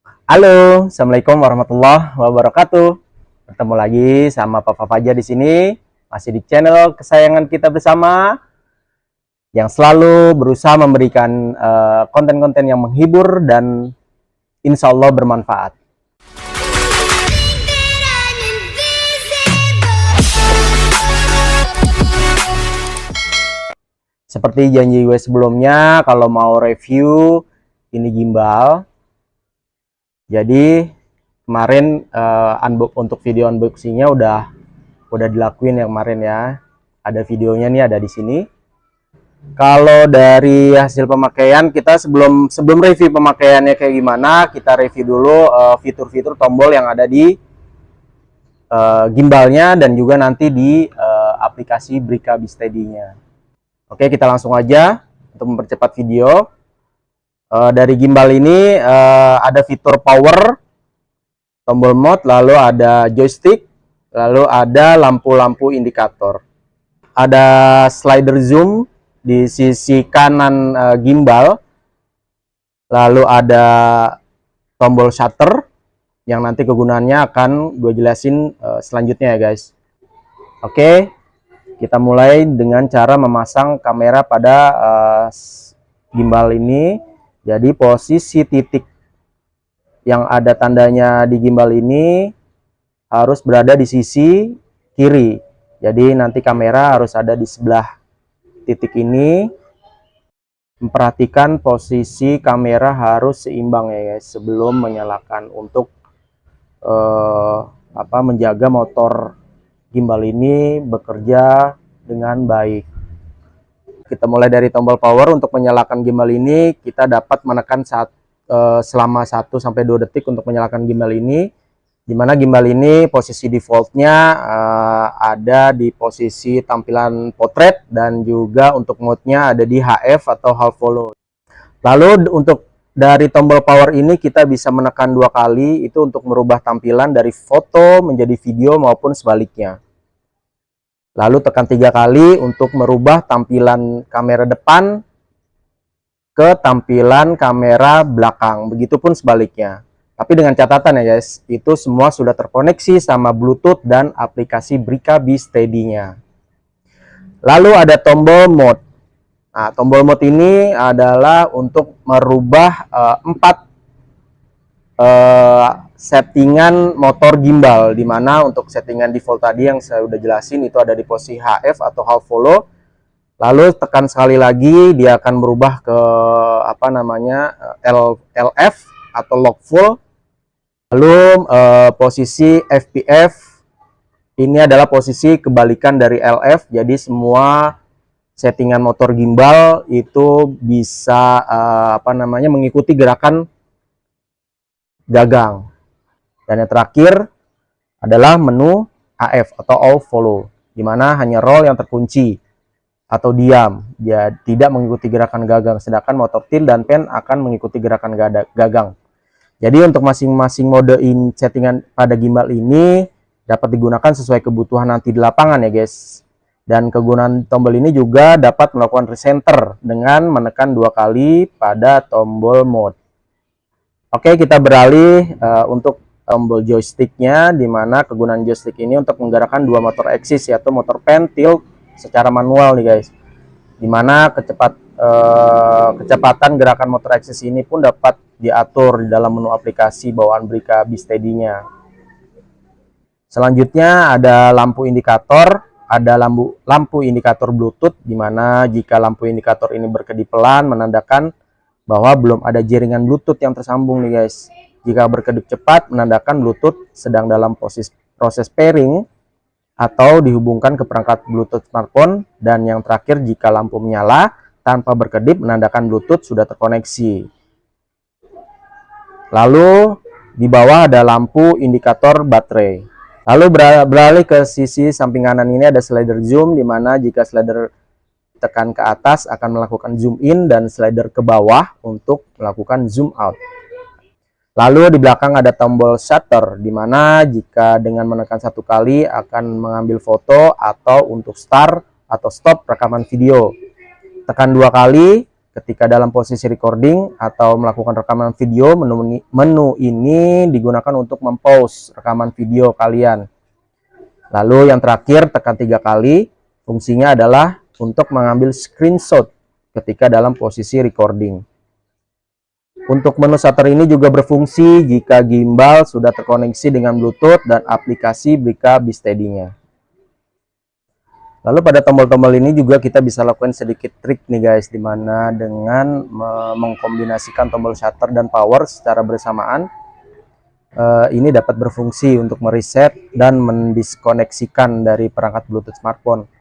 Halo, assalamualaikum warahmatullahi wabarakatuh. Bertemu lagi sama Papa Fajar di sini, masih di channel kesayangan kita bersama, yang selalu berusaha memberikan konten-konten yang menghibur dan insya Allah bermanfaat. Seperti janji gue sebelumnya, kalau mau review ini gimbal. Jadi kemarin untuk video unboxingnya udah dilakuin ya kemarin ya. Ada videonya nih, ada di sini. Kalau dari hasil pemakaian, kita sebelum review pemakaiannya kayak gimana, kita review dulu fitur-fitur tombol yang ada di gimbalnya dan juga nanti di aplikasi Brika Steady-nya. Oke, kita langsung aja untuk mempercepat video. Dari gimbal ini ada fitur power, tombol mode, lalu ada joystick, lalu ada lampu-lampu indikator. Ada slider zoom di sisi kanan gimbal, lalu ada tombol shutter yang nanti kegunaannya akan gue jelasin selanjutnya ya guys. Oke, kita mulai dengan cara memasang kamera pada gimbal ini. Jadi posisi titik yang ada tandanya di gimbal ini harus berada di sisi kiri. Jadi nanti kamera harus ada di sebelah titik ini. Memperhatikan posisi kamera harus seimbang ya guys, sebelum menyalakan untuk menjaga motor gimbal ini bekerja dengan baik. Kita mulai dari tombol power. Untuk menyalakan gimbal ini kita dapat menekan selama 1-2 detik untuk menyalakan gimbal ini, dimana gimbal ini posisi defaultnya ada di posisi tampilan potret, dan juga untuk mode-nya ada di HF atau half follow. Lalu untuk dari tombol power ini kita bisa menekan 2 kali, itu untuk merubah tampilan dari foto menjadi video maupun sebaliknya. Lalu tekan 3 kali untuk merubah tampilan kamera depan ke tampilan kamera belakang, begitupun sebaliknya. Tapi dengan catatan ya guys, itu semua sudah terkoneksi sama Bluetooth dan aplikasi Brika Steady-nya. Lalu ada tombol mode. Nah, tombol mode ini adalah untuk merubah 4 settingan motor gimbal, dimana untuk settingan default tadi yang saya udah jelasin itu ada di posisi HF atau half follow. Lalu tekan sekali lagi, dia akan berubah ke LF atau lock full. Lalu posisi FPF ini adalah posisi kebalikan dari LF. Jadi semua settingan motor gimbal itu bisa mengikuti gerakan gagang. Dan yang terakhir adalah menu AF atau all follow, dimana hanya roll yang terkunci atau diam, dia tidak mengikuti gerakan gagang, sedangkan motor tilt dan pen akan mengikuti gerakan gagang. Jadi untuk masing-masing mode settingan pada gimbal ini dapat digunakan sesuai kebutuhan nanti di lapangan ya guys. Dan kegunaan tombol ini juga dapat melakukan recenter dengan menekan 2 kali pada tombol mode. Oke, kita beralih untuk tombol joysticknya, dimana kegunaan joystick ini untuk menggerakkan 2 motor axis, yaitu motor pen, tilt secara manual nih guys, dimana kecepatan gerakan motor axis ini pun dapat diatur di dalam menu aplikasi bawaan Brika Steady-nya. Selanjutnya ada lampu indikator. Ada lampu indikator Bluetooth, dimana jika lampu indikator ini berkedip pelan menandakan bahwa belum ada jaringan Bluetooth yang tersambung nih guys. Jika berkedip cepat menandakan Bluetooth sedang dalam proses pairing atau dihubungkan ke perangkat Bluetooth smartphone. Dan yang terakhir, jika lampu menyala tanpa berkedip menandakan Bluetooth sudah terkoneksi. Lalu di bawah ada lampu indikator baterai. Lalu beralih ke sisi samping kanan, ini ada slider zoom, dimana jika slider tekan ke atas akan melakukan zoom in, dan slider ke bawah untuk melakukan zoom out. Lalu di belakang ada tombol shutter, dimana jika dengan menekan 1 kali akan mengambil foto atau untuk start atau stop rekaman video. Tekan 2 kali Ketika dalam posisi recording atau melakukan rekaman video, menu ini digunakan untuk mempause rekaman video kalian. Lalu yang terakhir, tekan 3 kali. Fungsinya adalah untuk mengambil screenshot ketika dalam posisi recording. Untuk menu shutter ini juga berfungsi jika gimbal sudah terkoneksi dengan Bluetooth dan aplikasi Brika Steady-nya. Lalu pada tombol-tombol ini juga kita bisa lakukan sedikit trik nih guys, dimana dengan mengkombinasikan tombol shutter dan power secara bersamaan, ini dapat berfungsi untuk mereset dan mendiskoneksikan dari perangkat Bluetooth smartphone.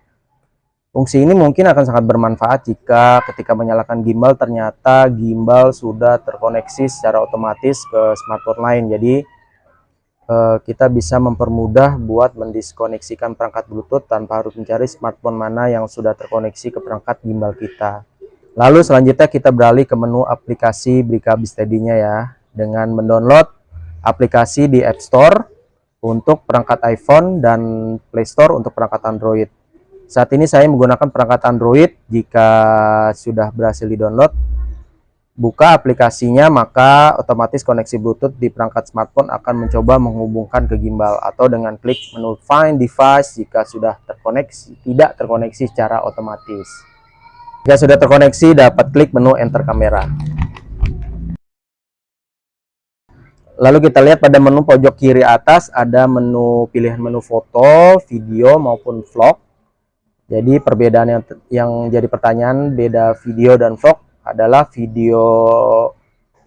Fungsi ini mungkin akan sangat bermanfaat jika ketika menyalakan gimbal ternyata gimbal sudah terkoneksi secara otomatis ke smartphone lain. Jadi kita bisa mempermudah buat mendiskoneksikan perangkat Bluetooth tanpa harus mencari smartphone mana yang sudah terkoneksi ke perangkat gimbal kita. Lalu selanjutnya kita beralih ke menu aplikasi Brika Steady-nya ya, dengan mendownload aplikasi di App Store untuk perangkat iPhone dan Play Store untuk perangkat Android. Saat ini saya menggunakan perangkat Android. Jika sudah berhasil di-download, buka aplikasinya, maka otomatis koneksi Bluetooth di perangkat smartphone akan mencoba menghubungkan ke gimbal, atau dengan klik menu Find Device jika sudah terkoneksi, tidak terkoneksi secara otomatis. Jika sudah terkoneksi, dapat klik menu Enter Kamera. Lalu kita lihat pada menu pojok kiri atas ada menu pilihan menu foto, video maupun vlog. Jadi perbedaan yang jadi pertanyaan beda video dan vlog adalah video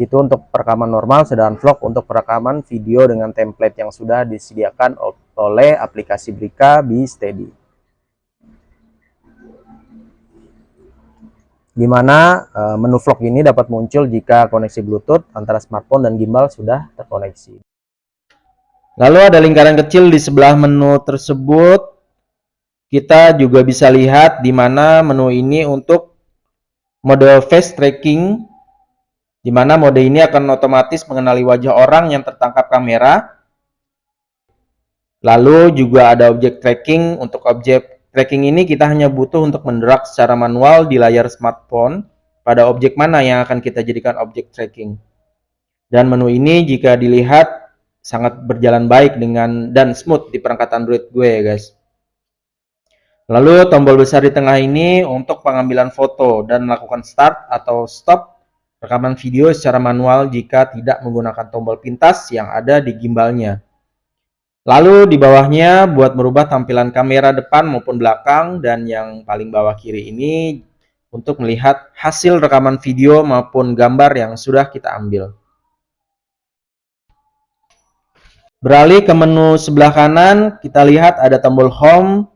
itu untuk perekaman normal, sedangkan vlog untuk perekaman video dengan template yang sudah disediakan oleh aplikasi Brika Steady. Di mana menu vlog ini dapat muncul jika koneksi Bluetooth antara smartphone dan gimbal sudah terkoneksi. Lalu ada lingkaran kecil di sebelah menu tersebut. Kita juga bisa lihat di mana menu ini untuk mode face tracking, di mana mode ini akan otomatis mengenali wajah orang yang tertangkap kamera. Lalu juga ada objek tracking. Untuk objek tracking ini kita hanya butuh untuk mendrag secara manual di layar smartphone pada objek mana yang akan kita jadikan objek tracking. Dan menu ini jika dilihat sangat berjalan baik dan smooth di perangkat Android gue ya guys. Lalu tombol besar di tengah ini untuk pengambilan foto dan melakukan start atau stop rekaman video secara manual jika tidak menggunakan tombol pintas yang ada di gimbalnya. Lalu di bawahnya buat merubah tampilan kamera depan maupun belakang, dan yang paling bawah kiri ini untuk melihat hasil rekaman video maupun gambar yang sudah kita ambil. Beralih ke menu sebelah kanan, kita lihat ada tombol home,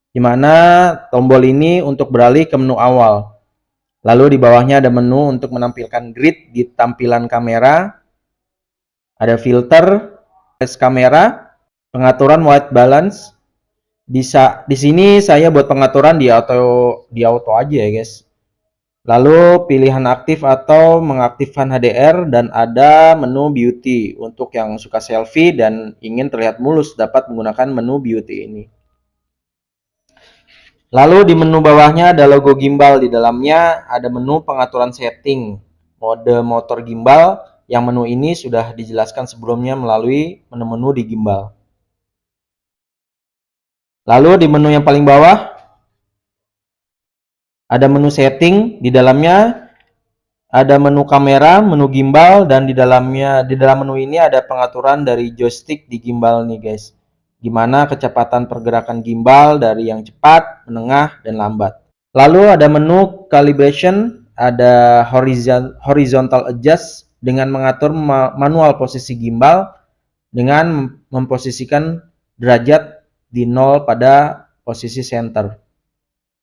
di mana tombol ini untuk beralih ke menu awal. Lalu di bawahnya ada menu untuk menampilkan grid di tampilan kamera, ada filter, kamera, pengaturan white balance. Di sini saya buat pengaturan di auto aja ya guys. Lalu pilihan aktif atau mengaktifkan HDR, dan ada menu beauty untuk yang suka selfie dan ingin terlihat mulus dapat menggunakan menu beauty ini. Lalu di menu bawahnya ada logo gimbal, di dalamnya ada menu pengaturan setting mode motor gimbal, yang menu ini sudah dijelaskan sebelumnya melalui menu-menu di gimbal. Lalu di menu yang paling bawah ada menu setting, di dalamnya ada menu kamera, menu gimbal, dan di dalam menu ini ada pengaturan dari joystick di gimbal nih guys. Gimana kecepatan pergerakan gimbal dari yang cepat, menengah, dan lambat. Lalu ada menu calibration, ada horizontal adjust dengan mengatur manual posisi gimbal dengan memposisikan derajat di 0 pada posisi center.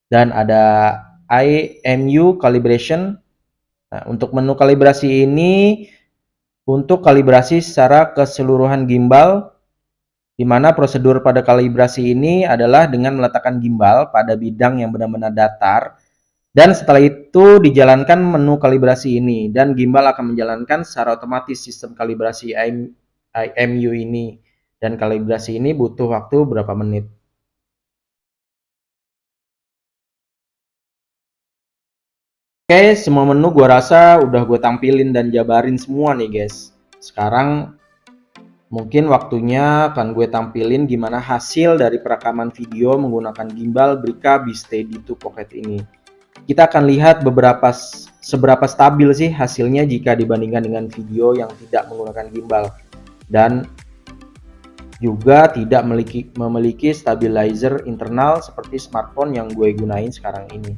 Dan ada IMU calibration. Nah, untuk menu kalibrasi ini untuk kalibrasi secara keseluruhan gimbal, di mana prosedur pada kalibrasi ini adalah dengan meletakkan gimbal pada bidang yang benar-benar datar, dan setelah itu dijalankan menu kalibrasi ini, dan gimbal akan menjalankan secara otomatis sistem kalibrasi IMU ini, dan kalibrasi ini butuh waktu berapa menit. Oke, semua menu gua rasa udah gue tampilin dan jabarin semua nih guys. Sekarang mungkin waktunya akan gue tampilin gimana hasil dari perekaman video menggunakan gimbal Brica B-Steady 2 Pocket ini. Kita akan lihat seberapa stabil sih hasilnya jika dibandingkan dengan video yang tidak menggunakan gimbal. Dan juga tidak memiliki stabilizer internal seperti smartphone yang gue gunain sekarang ini.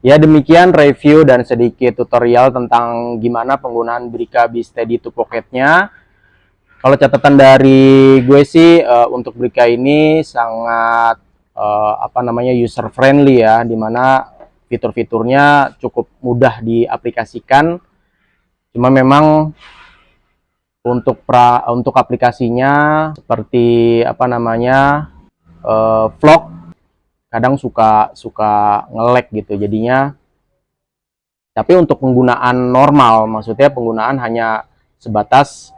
Ya, demikian review dan sedikit tutorial tentang gimana penggunaan Brica B-Steady 2 Pocket-nya. Kalau catatan dari gue sih untuk Brica ini sangat user friendly ya, dimana fitur-fiturnya cukup mudah diaplikasikan. Cuma memang untuk aplikasinya seperti vlog kadang suka nge-lag gitu jadinya. Tapi untuk penggunaan normal, maksudnya penggunaan hanya sebatas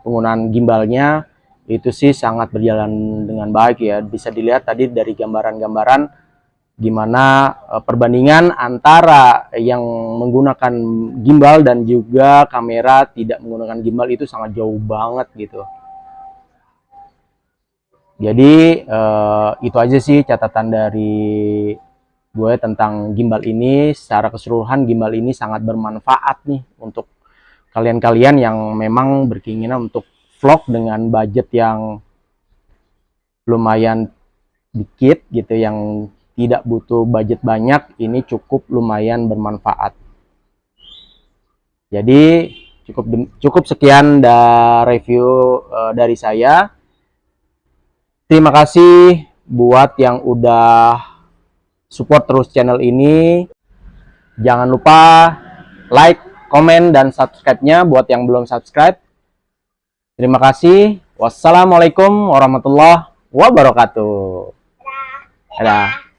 penggunaan gimbalnya, itu sih sangat berjalan dengan baik ya. Bisa dilihat tadi dari gambaran-gambaran gimana perbandingan antara yang menggunakan gimbal dan juga kamera tidak menggunakan gimbal itu sangat jauh banget gitu. Jadi itu aja sih catatan dari gue tentang gimbal ini. Secara keseluruhan gimbal ini sangat bermanfaat nih untuk kalian-kalian yang memang berkeinginan untuk vlog dengan budget yang lumayan dikit gitu, yang tidak butuh budget banyak. Ini cukup lumayan bermanfaat. Jadi cukup sekian review dari saya. Terima kasih buat yang udah support terus channel ini. Jangan lupa like, komen, dan subscribe-nya buat yang belum subscribe. Terima kasih. Wassalamualaikum warahmatullahi wabarakatuh. Dadah.